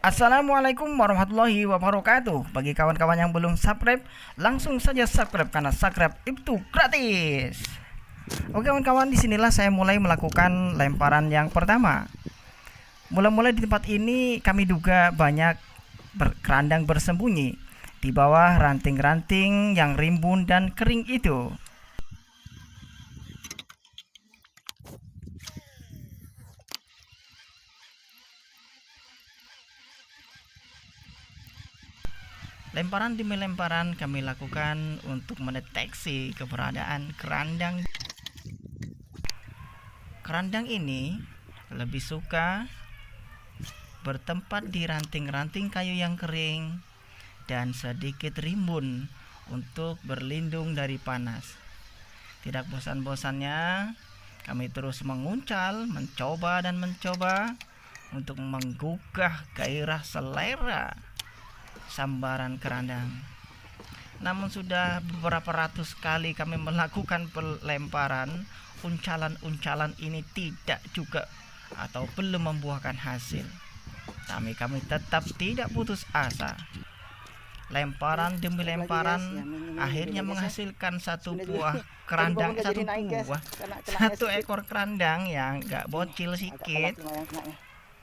Assalamualaikum warahmatullahi wabarakatuh. Bagi kawan-kawan yang belum subscribe, langsung saja subscribe karena subscribe itu gratis. Oke kawan-kawan, disinilah saya mulai melakukan lemparan yang pertama. Mulai di tempat ini kami duga banyak kerandang bersembunyi di bawah ranting-ranting yang rimbun dan kering itu. Lemparan demi lemparan kami lakukan untuk mendeteksi keberadaan kerandang. Kerandang ini lebih suka bertempat di ranting-ranting kayu yang kering dan sedikit rimbun untuk berlindung dari panas. Tidak bosan-bosannya kami terus menguncal, mencoba untuk menggugah gairah selera sambaran kerandang. Namun sudah beberapa ratus kali kami melakukan pelemparan, uncalan ini tidak juga atau belum membuahkan hasil. Kami tetap tidak putus asa. Lemparan demi lemparan akhirnya menghasilkan satu buah kerandang, satu ekor kerandang yang gak bocil sedikit,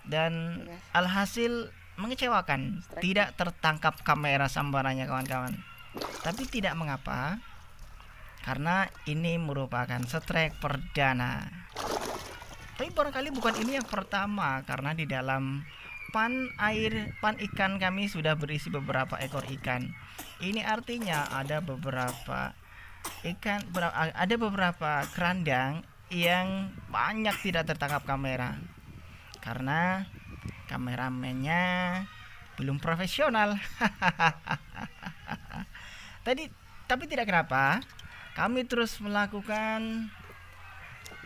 dan alhasil mengecewakan, tidak tertangkap kamera sambarannya kawan-kawan. Tapi tidak mengapa, karena ini merupakan strike perdana. Tapi barangkali bukan ini yang pertama, karena di dalam pan ikan kami sudah berisi beberapa ekor ikan. Ini artinya ada beberapa kerandang yang banyak tidak tertangkap kamera, karena kameramennya belum profesional. Tapi tidak kenapa, kami terus melakukan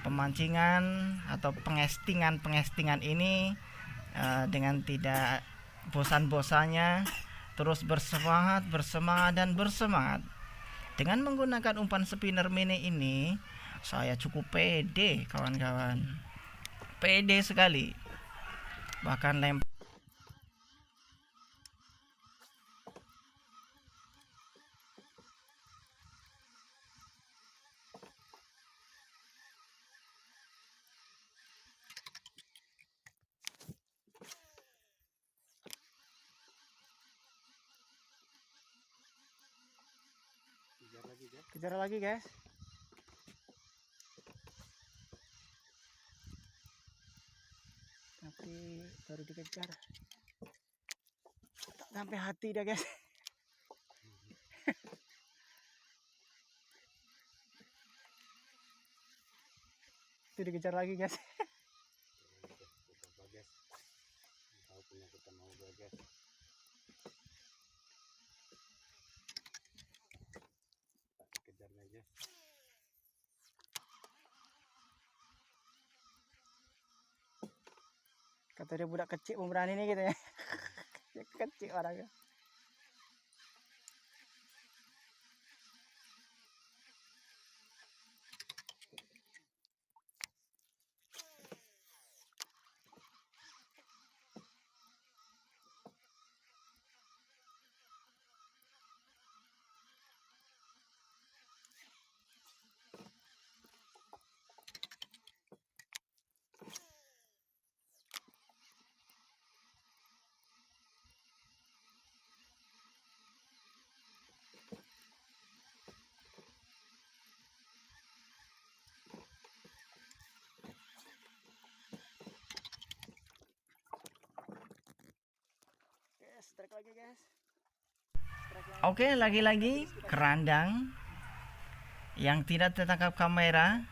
pemancingan atau pengestingan ini dengan tidak bosan-bosannya, terus bersemangat. Dengan menggunakan umpan spinner mini ini, saya cukup pede kawan-kawan, pede sekali. Bahkan kejar lagi guys. Tapi baru dikejar, tak sampai hati dah guys. Itu dikejar lagi guys. Kata dia budak kecil pemberani nih gitu ya. Kecil orangnya. Lagi guys. Oke, lagi-lagi kerandang yang tidak tertangkap kamera,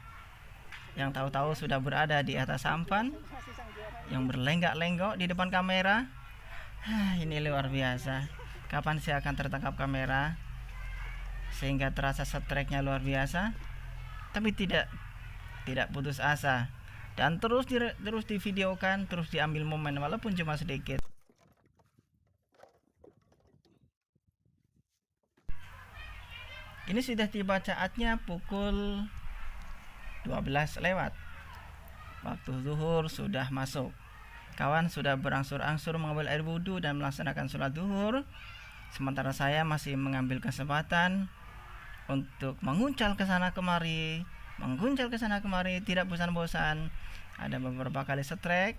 yang tahu-tahu sudah berada di atas sampan, yang berlenggak-lenggok di depan kamera. Ini luar biasa. Kapan saya akan tertangkap kamera sehingga terasa strike-nya luar biasa? Tapi tidak putus asa, dan terus divideokan, terus diambil momen walaupun cuma sedikit. Ini sudah tiba saatnya pukul 12 lewat. Waktu zuhur sudah masuk. kawan sudah berangsur-angsur mengambil air wudhu dan melaksanakan sholat duhur, sementara saya masih mengambil kesempatan untuk menguncal ke sana kemari, tidak bosan-bosan. Ada beberapa kali strike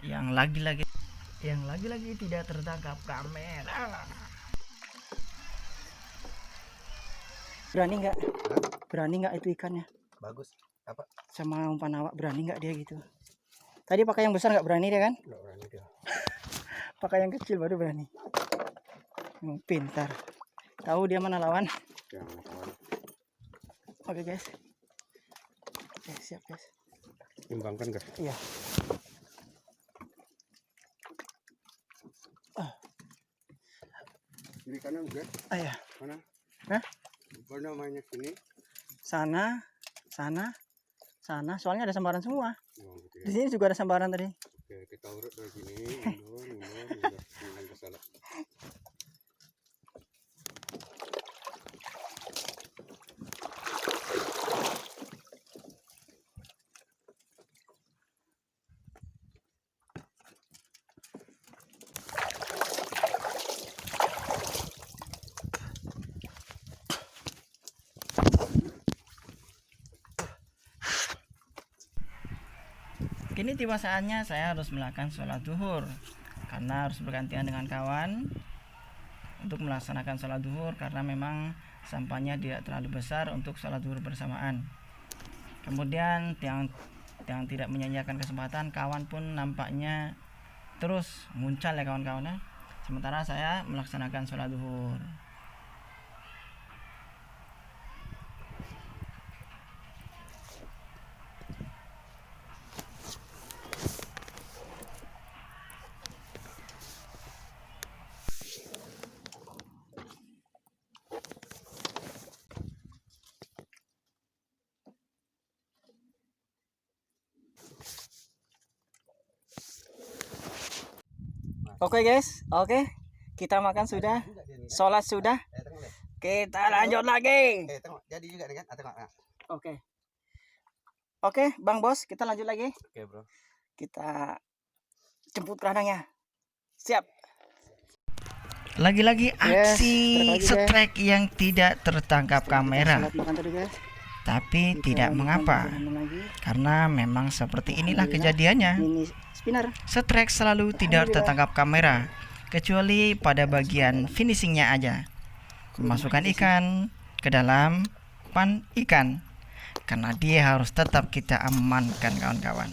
yang lagi-lagi tidak tertangkap kamera. Berani nggak itu ikannya? Bagus. Apa? Sama umpan awak berani nggak dia gitu? Tadi pakai yang besar nggak berani dia kan? Nggak berani dia. Pakai yang kecil baru berani. Pintar. Tahu dia mana lawan? Yang kawan. Oke guys. Oke, siap guys. Timbangkan guys. Iya. Kiri kanan guys. Iya. Mana? Hah? Mana mainnya sini? Sana. Soalnya ada sambaran semua. Oh, gitu ya. Di sini juga ada sambaran tadi. Oke, kita urut dari sini. Mundur. Salah. Kini tiba saatnya saya harus melakukan sholat duhur, karena harus bergantian dengan kawan untuk melaksanakan sholat duhur, karena memang sampahnya tidak terlalu besar untuk sholat duhur bersamaan. Kemudian yang tidak menyanyiakan kesempatan, kawan pun nampaknya terus muncul ya kawan-kawan ya. Sementara saya melaksanakan sholat duhur. Oke guys, kita makan sudah, sholat sudah, kita lanjut lagi. Jadi juga kan? Tengok. Oke, Bang Bos, kita lanjut lagi. Oke, bro. Kita jemput kerandangnya. Siap. Lagi-lagi aksi strike yang tidak tertangkap kamera. Tapi tidak mengapa, karena memang seperti inilah kejadiannya. Strike selalu tidak tertangkap kamera, kecuali pada bagian finishingnya aja. Memasukkan ikan ke dalam pan ikan, karena dia harus tetap kita amankan kawan-kawan.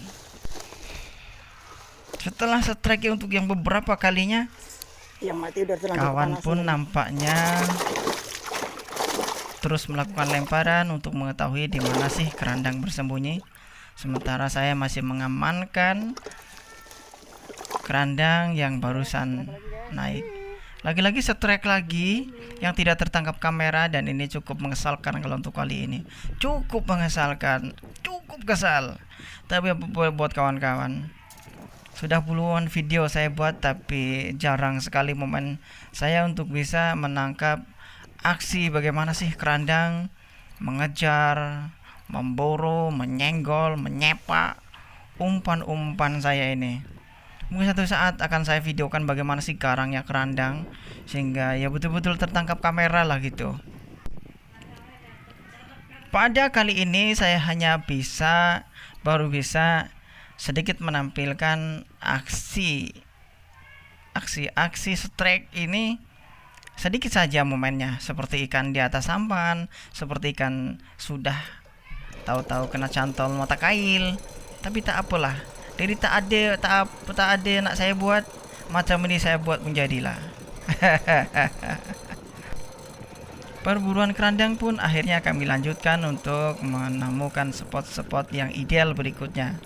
Setelah strike untuk yang beberapa kalinya, kawan pun nampaknya terus melakukan lemparan untuk mengetahui di mana sih kerandang bersembunyi. Sementara saya masih mengamankan kerandang yang barusan naik. Lagi-lagi strike lagi yang tidak tertangkap kamera, dan ini cukup mengesalkan kalau untuk kali ini. Cukup mengesalkan, cukup kesal. Tapi apa boleh buat kawan-kawan. Sudah puluhan video saya buat, tapi jarang sekali momen saya untuk bisa menangkap aksi bagaimana sih kerandang mengejar, memburu, menyenggol, menyepak umpan-umpan saya ini. Mungkin satu saat akan saya videokan bagaimana sih garangnya kerandang, sehingga ya betul-betul tertangkap kamera lah gitu. Pada kali ini saya hanya baru bisa sedikit menampilkan aksi strike ini sedikit saja momennya, seperti ikan di atas sampan, seperti ikan sudah tahu-tahu kena cantol mata kail. Tapi tak apalah, dari tak ada nak saya buat, macam ini saya buat menjadilah. Perburuan kerandang pun akhirnya kami lanjutkan untuk menemukan spot-spot yang ideal berikutnya.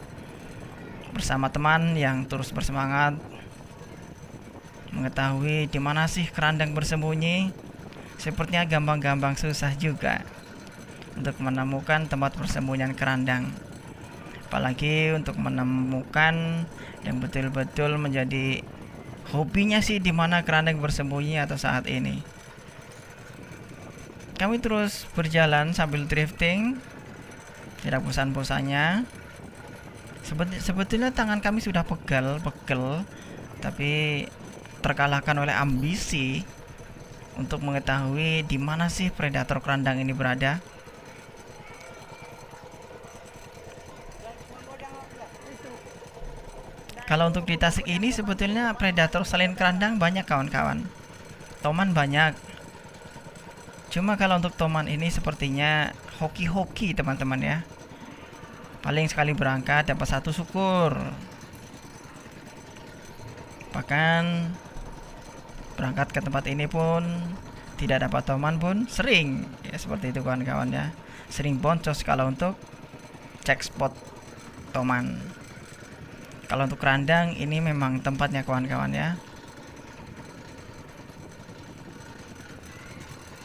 Bersama teman yang terus bersemangat mengetahui di mana sih kerandang bersembunyi. Sepertinya gampang-gampang susah juga untuk menemukan tempat persembunyian kerandang. Apalagi untuk menemukan yang betul-betul menjadi hobinya sih di mana kerandang bersembunyi atau saat ini. Kami terus berjalan sambil drifting, tidak bosan-bosannya. Sebetulnya tangan kami sudah pegel, tapi terkalahkan oleh ambisi untuk mengetahui di mana sih predator kerandang ini berada. Kalau untuk di Tasik ini sebetulnya predator selain kerandang banyak kawan-kawan. Toman banyak. Cuma kalau untuk toman ini sepertinya hoki-hoki teman-teman ya. Paling sekali berangkat dapat satu syukur. Bahkan berangkat ke tempat ini pun tidak dapat toman pun sering. Ya seperti itu kawan-kawan ya. Sering boncos kalau untuk cek spot toman. Kalau untuk kerandang ini memang tempatnya kawan-kawan ya.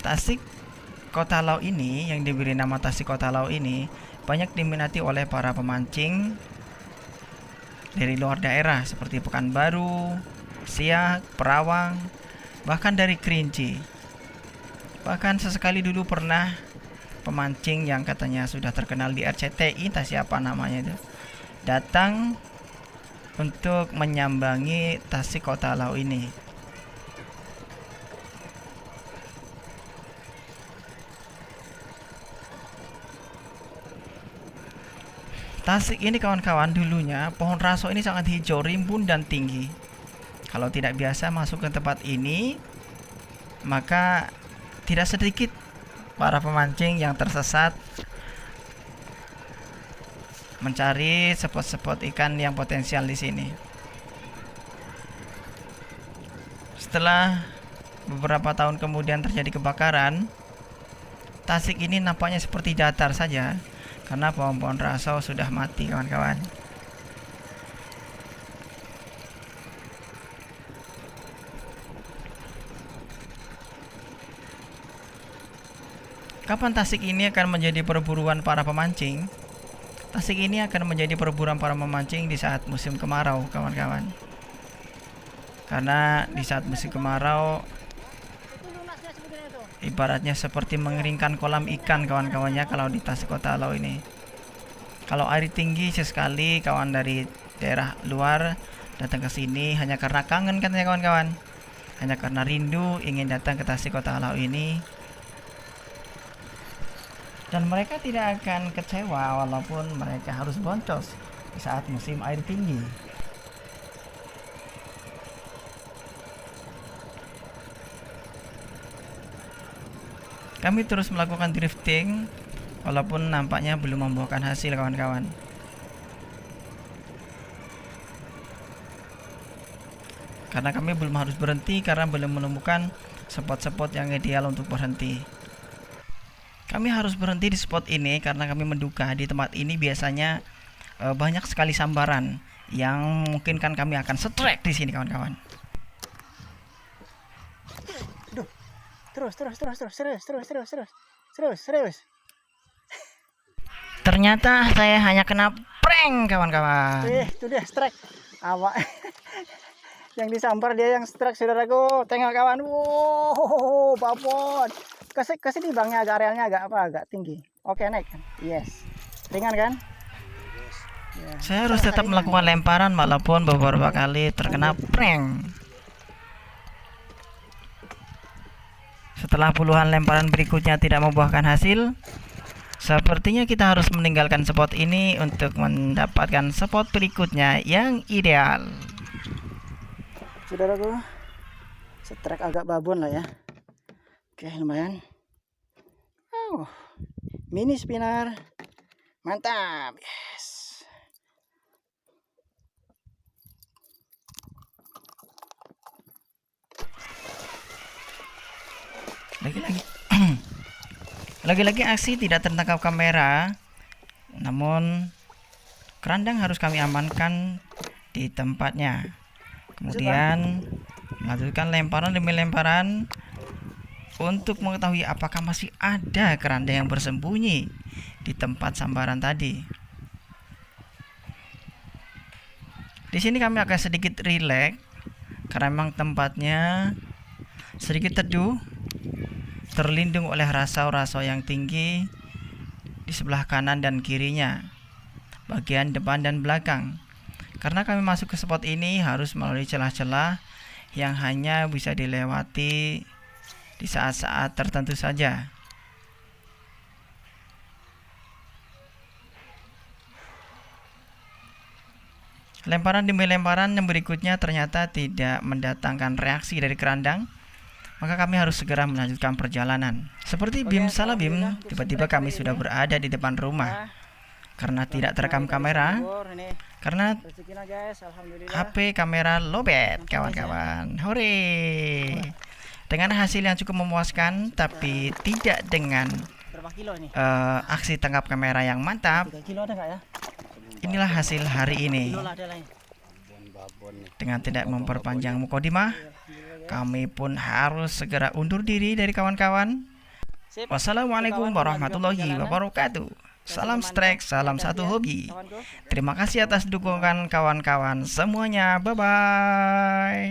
Tasik Kota Lau ini yang diberi nama Tasik Kota Lau ini banyak diminati oleh para pemancing dari luar daerah seperti Pekanbaru, Siak, Perawang, bahkan dari Kerinci. Bahkan sesekali dulu pernah pemancing yang katanya sudah terkenal di RCTI, entah siapa namanya itu, datang untuk menyambangi Tasik Kota Lau ini. Tasik ini kawan-kawan dulunya pohon raso ini sangat hijau, rimbun dan tinggi. Kalau tidak biasa masuk ke tempat ini, maka tidak sedikit para pemancing yang tersesat mencari spot-spot ikan yang potensial di sini. Setelah beberapa tahun kemudian terjadi kebakaran, Tasik ini nampaknya seperti datar saja karena pohon-pohon raso sudah mati kawan-kawan. Kapan Tasik ini akan menjadi perburuan para pemancing? Tasik ini akan menjadi perburuan para pemancing di saat musim kemarau kawan-kawan. Karena di saat musim kemarau ibaratnya seperti mengeringkan kolam ikan kawan-kawannya kalau di Tasik Kota Lau ini. Kalau air tinggi sesekali kawan dari daerah luar datang ke sini hanya karena kangen katanya kawan-kawan. Hanya karena rindu ingin datang ke Tasik Kota Lau ini. Dan mereka tidak akan kecewa walaupun mereka harus boncos di saat musim air tinggi. Kami terus melakukan drifting walaupun nampaknya belum membuahkan hasil kawan-kawan. Karena kami belum harus berhenti karena belum menemukan spot-spot yang ideal untuk berhenti. Kami harus berhenti di spot ini karena kami menduga di tempat ini biasanya banyak sekali sambaran yang memungkinkan kami akan strike di sini kawan-kawan. Terus. Ternyata saya hanya kena prank kawan-kawan. Itu dia strike. Awak yang disambar dia yang strike saudaraku. Tengok kawan. Wow, babon. Kesini bangnya arealnya agak tinggi. Oke, naik kan? Yes. Ringan kan? Ya. Saya harus tetap melakukan lemparan walaupun beberapa kali terkena prank. Setelah puluhan lemparan berikutnya tidak membuahkan hasil, sepertinya kita harus meninggalkan spot ini untuk mendapatkan spot berikutnya yang ideal. Saudaraku, strike agak babon lah ya. Oke, lumayan. Mini spinner. Mantap. Yes. Lagi-lagi aksi tidak tertangkap kamera, namun kerandang harus kami amankan di tempatnya. Kemudian melanjutkan lemparan demi lemparan untuk mengetahui apakah masih ada kerandang yang bersembunyi di tempat sambaran tadi. Di sini kami akan sedikit rileks karena memang tempatnya sedikit teduh, terlindung oleh raso-raso yang tinggi di sebelah kanan dan kirinya. bagian depan dan belakang. Karena kami masuk ke spot ini harus melalui celah-celah yang hanya bisa dilewati di saat-saat tertentu saja. Lemparan demi lemparan yang berikutnya ternyata tidak mendatangkan reaksi dari kerandang. Maka kami harus segera melanjutkan perjalanan. Seperti bim salah bim, tiba-tiba kami sudah berada di depan rumah. Karena tidak terekam kamera, karena HP kamera lobet, kawan-kawan. Hore! Dengan hasil yang cukup memuaskan, tapi tidak dengan aksi tangkap kamera yang mantap. Inilah hasil hari ini. Dengan tidak memperpanjang mukodimah, kami pun harus segera undur diri dari kawan-kawan. Wassalamualaikum warahmatullahi wabarakatuh. Salam strek, salam satu hobi. Terima kasih atas dukungan kawan-kawan semuanya. Bye-bye.